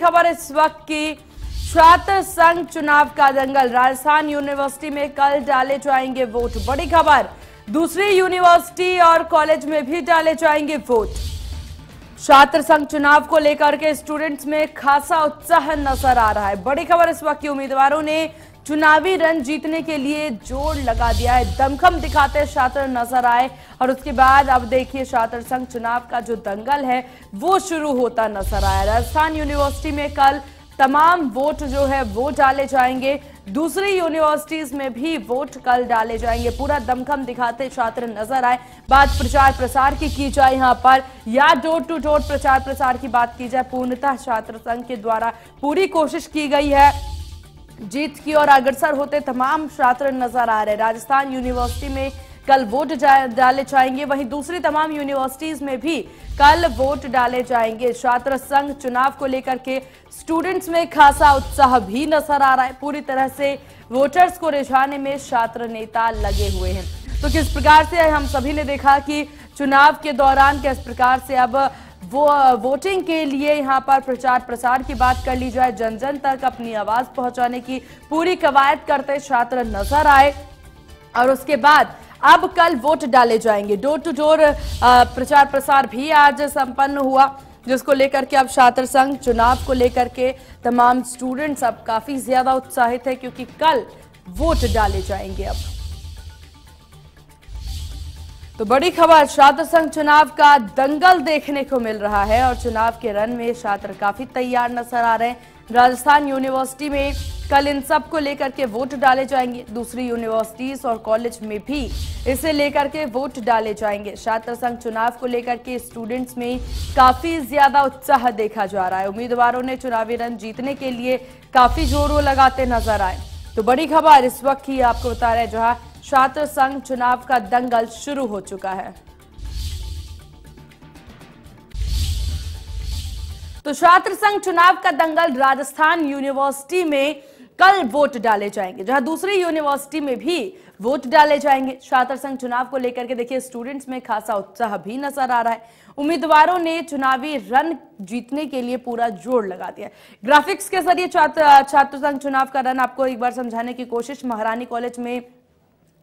खबर इस वक्त की, छात्र संघ चुनाव का दंगल, राजस्थान यूनिवर्सिटी में कल डाले जाएंगे वोट। बड़ी खबर, दूसरी यूनिवर्सिटी और कॉलेज में भी डाले जाएंगे वोट। छात्र संघ चुनाव को लेकर के स्टूडेंट्स में खासा उत्साह नजर आ रहा है। बड़ी खबर इस वक्त की, उम्मीदवारों ने चुनावी रन जीतने के लिए जोर लगा दिया है। दमखम दिखाते छात्र नजर आए और उसके बाद अब देखिए छात्र संघ चुनाव का जो दंगल है वो शुरू होता नजर आया। राजस्थान यूनिवर्सिटी में कल तमाम वोट जो है वो डाले जाएंगे, दूसरी यूनिवर्सिटीज में भी वोट कल डाले जाएंगे। पूरा दमखम दिखाते छात्र नजर आए। बात प्रचार प्रसार की जाए यहाँ पर या डोर टू डोर प्रचार प्रसार की बात की जाए, पूर्णतः छात्र संघ के द्वारा पूरी कोशिश की गई है जीत की और अग्रसर होते तमाम छात्र नजर आ रहे। राजस्थान यूनिवर्सिटी में कल वोट डाले जाएंगे, वहीं दूसरी तमाम यूनिवर्सिटीज में भी कल वोट डाले जाएंगे। छात्र संघ चुनाव को लेकर के स्टूडेंट्स में खासा उत्साह भी नजर आ रहा है। पूरी तरह से वोटर्स को रिझाने में छात्र नेता लगे हुए हैं। तो किस प्रकार से हम सभी ने देखा कि चुनाव के दौरान किस प्रकार से अब वो वोटिंग के लिए यहाँ पर प्रचार प्रसार की बात कर ली जाए, जन जन तक अपनी आवाज पहुंचाने की पूरी कवायद करते छात्र नजर आए और उसके बाद अब कल वोट डाले जाएंगे। डोर टू डोर प्रचार प्रसार भी आज संपन्न हुआ, जिसको लेकर के अब छात्र संघ चुनाव को लेकर के तमाम स्टूडेंट्स अब काफी ज्यादा उत्साहित है क्योंकि कल वोट डाले जाएंगे। अब तो बड़ी खबर, छात्र संघ चुनाव का दंगल देखने को मिल रहा है और चुनाव के रन में छात्र काफी तैयार नजर आ रहे हैं। राजस्थान यूनिवर्सिटी में कल इन सब को लेकर के वोट डाले जाएंगे, दूसरी यूनिवर्सिटीज और कॉलेज में भी इसे लेकर के वोट डाले जाएंगे। छात्र संघ चुनाव को लेकर के स्टूडेंट्स में काफी ज्यादा उत्साह देखा जा रहा है। उम्मीदवारों ने चुनावी रन जीतने के लिए काफी जोरों लगाते नजर आए। तो बड़ी खबर इस वक्त की आपको बता रहे हैं, जहां छात्र संघ चुनाव का दंगल शुरू हो चुका है। तो छात्र संघ चुनाव का दंगल, राजस्थान यूनिवर्सिटी में कल वोट डाले जाएंगे, जहां दूसरी यूनिवर्सिटी में भी वोट डाले जाएंगे। छात्र संघ चुनाव को लेकर के देखिए स्टूडेंट्स में खासा उत्साह भी नजर आ रहा है। उम्मीदवारों ने चुनावी रन जीतने के लिए पूरा जोर लगा दिया। ग्राफिक्स के जरिए छात्र संघ चुनाव का रन आपको एक बार समझाने की कोशिश। महारानी कॉलेज में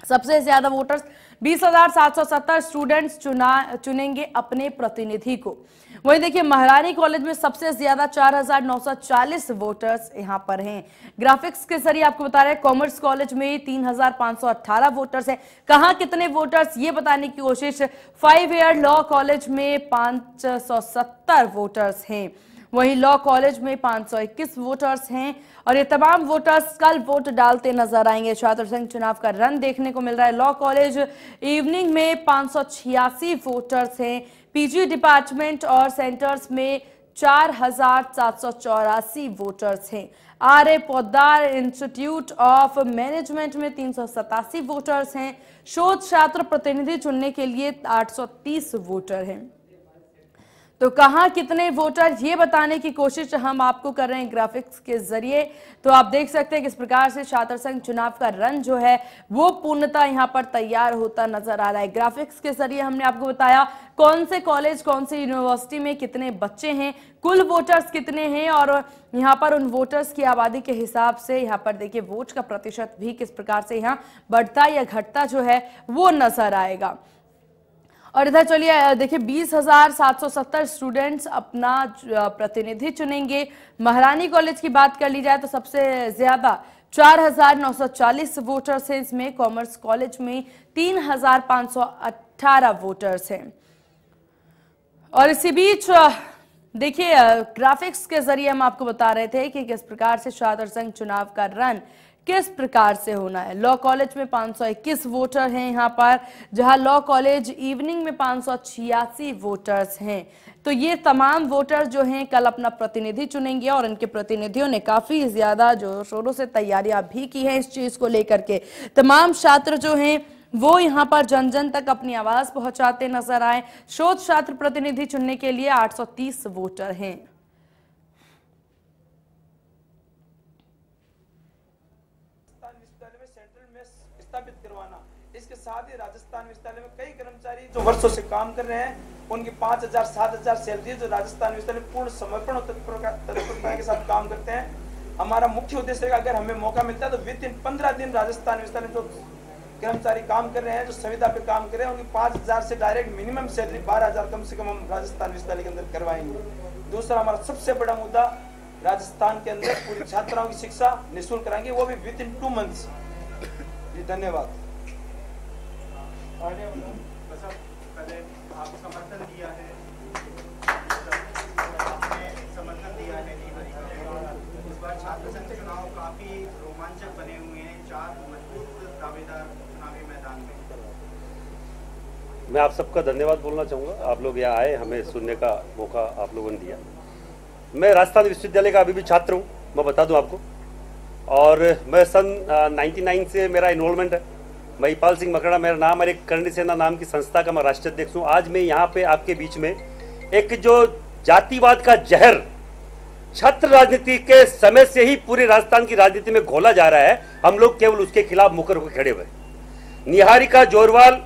सबसे ज्यादा वोटर्स 20,770 स्टूडेंट्स चुनेंगे अपने प्रतिनिधि को। वहीं देखिए महारानी कॉलेज में सबसे ज्यादा 4,940 वोटर्स यहां पर हैं। ग्राफिक्स के जरिए आपको बता रहे हैं कॉमर्स कॉलेज में 3,518 वोटर्स हैं। कहां कितने वोटर्स ये बताने की कोशिश। 5 ईयर लॉ कॉलेज में 570 वोटर्स हैं। वहीं लॉ कॉलेज में 521 वोटर्स हैं और ये तमाम वोटर्स कल वोट डालते नजर आएंगे। छात्र संघ चुनाव का रन देखने को मिल रहा है। लॉ कॉलेज इवनिंग में 586 वोटर्स हैं। पीजी डिपार्टमेंट और सेंटर्स में 4,784 वोटर्स हैं। R.A.. Poddar institute of management में 387 वोटर्स हैं। शोध छात्र प्रतिनिधि चुनने के लिए 830 वोटर हैं। तो कहां कितने वोटर ये बताने की कोशिश हम आपको कर रहे हैं ग्राफिक्स के जरिए। तो आप देख सकते हैं किस प्रकार से छात्र संघ चुनाव का रन जो है वो पूर्णतः यहां पर तैयार होता नजर आ रहा है। ग्राफिक्स के जरिए हमने आपको बताया कौन से कॉलेज कौन सी यूनिवर्सिटी में कितने बच्चे हैं, कुल वोटर्स कितने हैं और यहाँ पर उन वोटर्स की आबादी के हिसाब से यहाँ पर देखिए वोट का प्रतिशत भी किस प्रकार से यहाँ बढ़ता या घटता जो है वो नजर आएगा। और इधर चलिए देखिए 20,770 स्टूडेंट्स अपना प्रतिनिधि चुनेंगे। महारानी कॉलेज की बात कर ली जाए तो सबसे ज्यादा 4,940 वोटर्स हैं। इसमें कॉमर्स कॉलेज में 3,518 वोटर्स हैं। और इसी बीच देखिए ग्राफिक्स के जरिए हम आपको बता रहे थे कि किस प्रकार से छात्र संघ चुनाव का रन किस प्रकार से होना है। लॉ कॉलेज में 521 वोटर हैं यहाँ पर, जहां लॉ कॉलेज इवनिंग में 586 वोटर्स हैं। तो ये तमाम वोटर जो हैं कल अपना प्रतिनिधि चुनेंगे और इनके प्रतिनिधियों ने काफी ज्यादा जोरों शोरों से तैयारियां भी की है इस चीज को लेकर के। तमाम छात्र जो हैं वो यहाँ पर जन जन तक अपनी आवाज पहुंचाते नजर आए। शोध छात्र प्रतिनिधि चुनने के लिए 830 वोटर हैं। राजस्थान विश्वविद्यालय में सेंट्रल मेस स्थापित करवाना, इसके साथ ही राजस्थान विश्वविद्यालय में कई कर्मचारी जो वर्षों से काम कर रहे हैं, उनकी 5,000 7,000 सैलरी जो राजस्थान विश्वविद्यालय पूर्ण समर्पण और तत्परता के साथ काम करते हैं। हमारा मुख्य उद्देश्य है अगर हमें मौका मिलता है तो विद इन 15 दिन राजस्थान विश्वविद्यालय जो कर्मचारी काम कर रहे हैं, जो संविदा पे काम कर रहे हैं, उनकी 5,000 से डायरेक्ट मिनिमम सैलरी 12,000 कम से कम हम राजस्थान विश्वविद्यालय के अंदर करवाएंगे। दूसरा हमारा सबसे बड़ा मुद्दा, राजस्थान के अंदर पूरी छात्राओं की शिक्षा निःशुल्क कराएंगे, वो भी विद इन 2 मंथ्स। जी धन्यवाद। पहले आप समर्थन दिया है, आपने समर्थन दिया है इस बार छात्र संघ चुनाव काफी रोमांचक बने हुए हैं, 4 मजबूत दावेदार चुनावी मैदान में। मैं आप सबका धन्यवाद बोलना चाहूँगा, आप लोग यहाँ आए, हमें सुनने का मौका आप लोगों ने दिया। मैं राजस्थान विश्वविद्यालय का अभी भी छात्र हूँ, मैं बता दूँ आपको, और मैं सन 99 से मेरा इन्वॉल्वमेंट है। महिपाल सिंह मकड़ा मेरा नाम और एक करणी सेना नाम की संस्था का मैं राष्ट्रीय अध्यक्ष हूँ। आज मैं यहाँ पे आपके बीच में एक जो जातिवाद का जहर छात्र राजनीति के समय से ही पूरे राजस्थान की राजनीति में घोला जा रहा है, हम लोग केवल उसके खिलाफ मुकर होकर खड़े हुए। निहारिका जोरवाल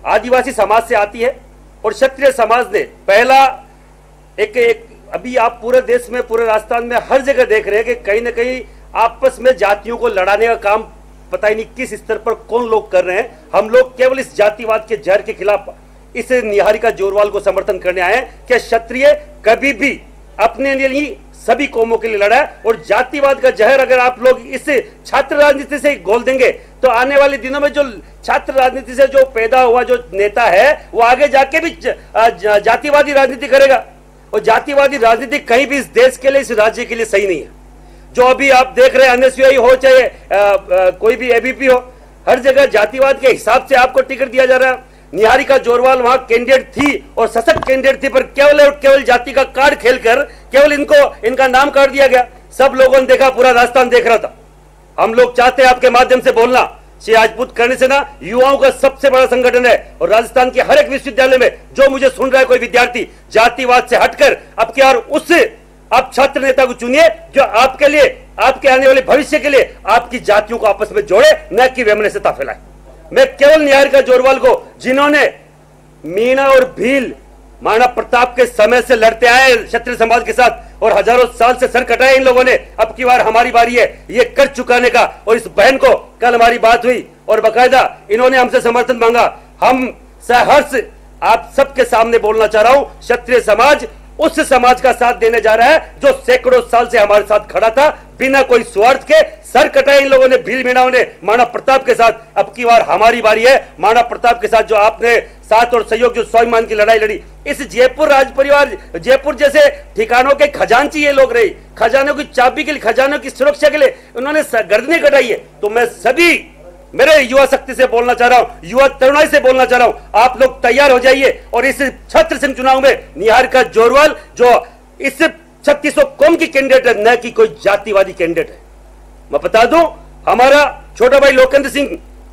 आदिवासी समाज से आती है और क्षत्रिय समाज ने पहला एक अभी आप पूरे देश में, पूरे राजस्थान में हर जगह देख रहे हैं कि कहीं ना कहीं आपस में जातियों को लड़ाने का काम पता ही नहीं किस स्तर पर कौन लोग कर रहे हैं। हम लोग केवल इस जातिवाद के जहर के खिलाफ इस निहारिका जोरवाल को समर्थन करने आए हैं कि क्षत्रिय कभी भी अपने लिए नहीं सभी कौमों के लिए लड़ा है, और जातिवाद का जहर अगर आप लोग इस छात्र राजनीति से घोल देंगे तो आने वाले दिनों में जो छात्र राजनीति से जो पैदा हुआ जो नेता है वो आगे जाके भी जातिवादी राजनीति करेगा, और जातिवादी राजनीति कहीं भी इस देश के लिए, इस राज्य के लिए सही नहीं है। जो अभी आप देख रहे हैं एनएसयूआई हो चाहे कोई भी एबीपी हो, हर जगह जातिवाद के हिसाब से आपको टिकट दिया जा रहा है। निहारिका जोरवाल वहां कैंडिडेट थी और सशक्त कैंडिडेट थी, पर केवल और केवल जाति का कार्ड खेलकर केवल इनका नाम काट दिया गया। सब लोगों ने देखा, पूरा राजस्थान देख रहा था। हम लोग चाहते हैं आपके माध्यम से बोलना, श्री राजपूत करणी सेना युवाओं का सबसे बड़ा संगठन है, और राजस्थान के हर एक विश्वविद्यालय में जो मुझे सुन रहा है कोई विद्यार्थी, जातिवाद से हटकर अब क्या उससे आप छात्र नेता को चुनिए जो आपके लिए, आपके आने वाले भविष्य के लिए आपकी जातियों को आपस में जोड़े, न कि वैमनस्यता फैलाए। मैं केवल निहारिका जोरवाल को, जिन्होंने मीणा और भील महाराणा प्रताप के समय से लड़ते आए क्षत्रिय समाज के साथ और हजारों साल से सर कटाए इन लोगों ने, अब की बार हमारी बारी है ये कर चुकाने का। और इस बहन को कल हमारी बात हुई और बाकायदा इन्होंने हमसे समर्थन मांगा। हम सहर्ष आप सबके सामने बोलना चाह रहा हूं, क्षत्रिय समाज उस समाज का साथ देने जा रहा है जो सैकड़ों साल से हमारे साथ खड़ा था बिना कोई स्वार्थ के। सर कटाए इन लोगों ने, भील मीणाओं ने महाराणा प्रताप के साथ। अब की बार हमारी बारी है महाराणा प्रताप के साथ, जो आपने साथ और सहयोग, जो स्वाभिमान की लड़ाई लड़ी। इस जयपुर राज परिवार, जयपुर जैसे ठिकानों के खजांची ये लोग रहे, खजानों की चाबी के लिए, खजानों की सुरक्षा के लिए उन्होंने गर्दनें कटाई है। तो मैं सभी मेरे युवा शक्ति से बोलना चाह रहा हूं, युवा तरुणाई से बोलना चाह रहा हूं, आप लोग तैयार हो जाइए और इस छात्र संघ चुनाव में निहारिका जोरवाल जो इस 3600 कौम की कैंडिडेट है, न कि कोई जातिवादी कैंडिडेट है। मैं बता दूं, हमारा छोटा भाई लोकेंद्र सिंह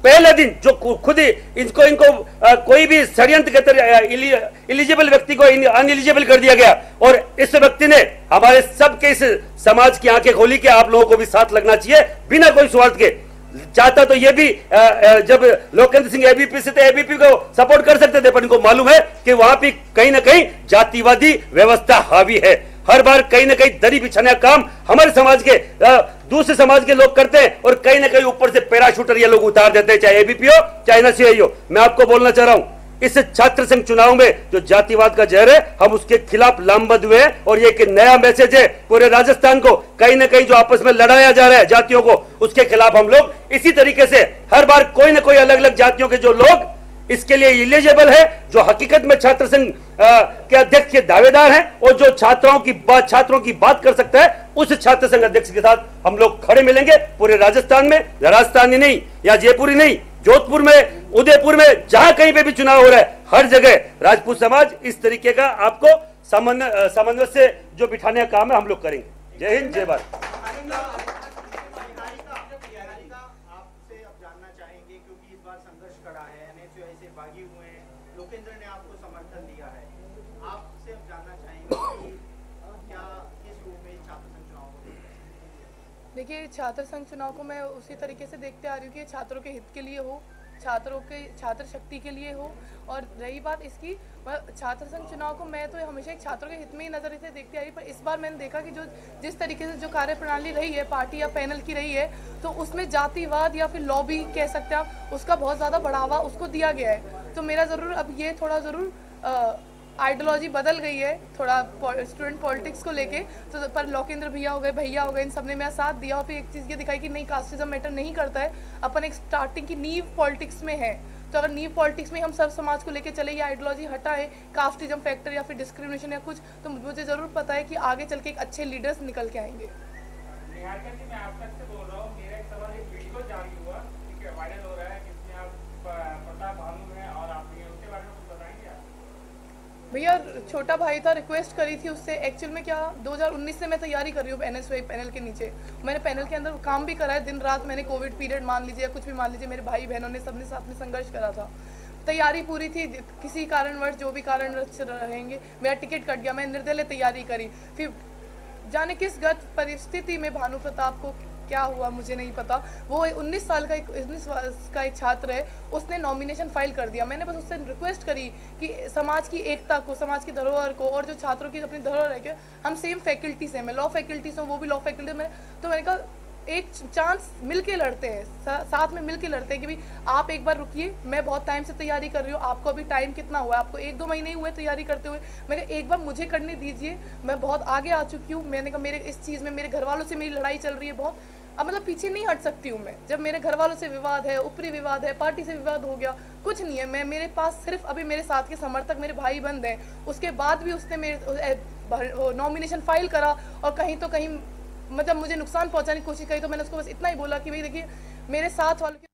पहले दिन जो खुद ही इनको कोई भी षड्यंत्र के तहत इलिजिबल व्यक्ति को अनएलिजिबल कर दिया गया, और इस व्यक्ति ने हमारे सबके इस समाज की आंखें खोली कि आप लोगों को भी साथ लगना चाहिए बिना कोई स्वार्थ के। चाहता तो ये भी जब लोकेंद्र सिंह एबीपी से थे, एबीपी को सपोर्ट कर सकते थे, पर इनको मालूम है कि वहां भी कहीं ना कहीं जातिवादी व्यवस्था हावी है। हर बार कहीं ना कहीं दरी बिछाने का काम हमारे समाज के दूसरे समाज के लोग करते हैं, और कहीं ना कहीं ऊपर से पैराशूटर ये लोग उतार देते हैं, चाहे एबीपी हो चाहे एनएसयूआई हो। मैं आपको बोलना चाह रहा हूं, इस छात्र संघ चुनाव में जो जातिवाद का जहर है, हम उसके खिलाफ लामबद्ध हुए हैं, और ये एक नया मैसेज है पूरे राजस्थान को। कहीं ना कहीं जो आपस में लड़ाया जा रहा है जातियों को, उसके खिलाफ हम लोग इसी तरीके से हर बार कोई ना कोई अलग अलग जातियों के जो लोग इसके लिए इलिजिबल है, जो हकीकत में छात्र संघ के अध्यक्ष के दावेदार हैं, और जो छात्रों की बात कर सकता है, उस छात्र संघ अध्यक्ष के साथ हम लोग खड़े मिलेंगे पूरे राजस्थान में। राजस्थान ही नहीं या जयपुर ही नहीं, जोधपुर में, उदयपुर में, जहां कहीं पे भी चुनाव हो रहा है, हर जगह राजपूत समाज इस तरीके का आपको समन्वय से जो बिठाने का काम है हम लोग करेंगे। जय हिंद, जय भारत। लोकेंद्र ने आपको समर्थन दिया है, आपसे अब जानना चाहेंगे कि क्या किस रूप में छात्र संघ चुनाव को देखिए, छात्र संघ चुनाव को मैं उसी तरीके से देखते आ रही हूँ कि छात्रों के हित के लिए हो, छात्र शक्ति के लिए हो। और रही बात इसकी, छात्र संघ चुनाव को मैं तो हमेशा एक छात्रों के हित में ही नजर से देखती आ रही, पर इस बार मैंने देखा कि जो जिस तरीके से जो कार्यप्रणाली रही है पार्टी या पैनल की रही है, तो उसमें जातिवाद या फिर लॉबी कह सकते हैं आप, उसका बहुत ज़्यादा बढ़ावा उसको दिया गया है। तो मेरा ज़रूर अब ये थोड़ा ज़रूर आइडियोलॉजी बदल गई है थोड़ा स्टूडेंट पॉलिटिक्स को लेके। तो पर लोकेंद्र भैया हो गए, इन सब ने मेरा साथ दिया और फिर एक चीज़ ये दिखाई कि नहीं, कास्टिज्म मैटर नहीं करता है, अपन एक स्टार्टिंग की नींव पॉलिटिक्स में है। तो अगर नींव पॉलिटिक्स में हम सब समाज को लेके चले, ये आइडियोलॉजी हटाए, कास्टिज्म फैक्टर या फिर डिस्क्रिमिनेशन या कुछ, तो मुझे ज़रूर पता है कि आगे चल के एक अच्छे लीडर्स निकल के आएंगे। निहारिका जी, मैं आप तक से बोल रहा हूँ, मेरा एक सवाल, एक वीडियो जारी हुआ, ठीक है, वायरल हो रहा है, जिसमें आप प्रताप भानु हैं और आप उसके बारे में कुछ बताएंगे आप? भैया, छोटा भाई था, रिक्वेस्ट करी थी उससे। एक्चुअल में क्या 2019 से मैं तैयारी कर रही हूँ NSY पैनल के नीचे। मैंने पैनल के अंदर काम भी करा है, दिन रात मैंने कोविड पीरियड मान लीजिए या कुछ भी मान लीजिए, मेरे भाई बहनों ने सबने साथ में संघर्ष करा था। तैयारी पूरी थी, किसी कारणवश जो भी कारणवश रहेंगे मेरा टिकट कट गया, मैंने निर्दलीय तैयारी करी। फिर जाने किस गत परिस्थिति में भानु प्रताप को क्या हुआ मुझे नहीं पता, वो 19 वर्ष का एक छात्र है, उसने नॉमिनेशन फाइल कर दिया। मैंने बस उससे रिक्वेस्ट करी कि समाज की एकता को, समाज की धरोहर को, और जो छात्रों की अपनी धरोहर है कि हम सेम फैकल्टी से, मैं लॉ फैकल्टी से हूँ, वो भी लॉ फैकल्टी में, तो मैंने कहा एक चांस मिलके लड़ते हैं, साथ में मिलके लड़ते हैं कि भाई आप एक बार रुकिए, मैं बहुत टाइम से तैयारी कर रही हूँ, आपको अभी टाइम कितना हुआ है, आपको 1-2 महीने ही हुए तैयारी करते हुए, मैंने कहा एक बार मुझे करने दीजिए, मैं बहुत आगे आ चुकी हूँ। मैंने कहा मेरे इस चीज़ में मेरे घर वालों से मेरी लड़ाई चल रही है बहुत, अब मतलब पीछे नहीं हट सकती हूँ मैं। जब मेरे घर वालों से विवाद है, ऊपरी विवाद है, पार्टी से विवाद हो गया, कुछ नहीं है, मैं मेरे पास सिर्फ अभी मेरे साथ के समर्थक मेरे भाई बंद हैं। उसके बाद भी उसने मेरे नॉमिनेशन फाइल करा और कहीं तो कहीं मतलब मुझे नुकसान पहुंचाने की कोशिश करी, तो मैंने उसको बस इतना ही बोला कि भाई देखिए, मेरे साथ वालों की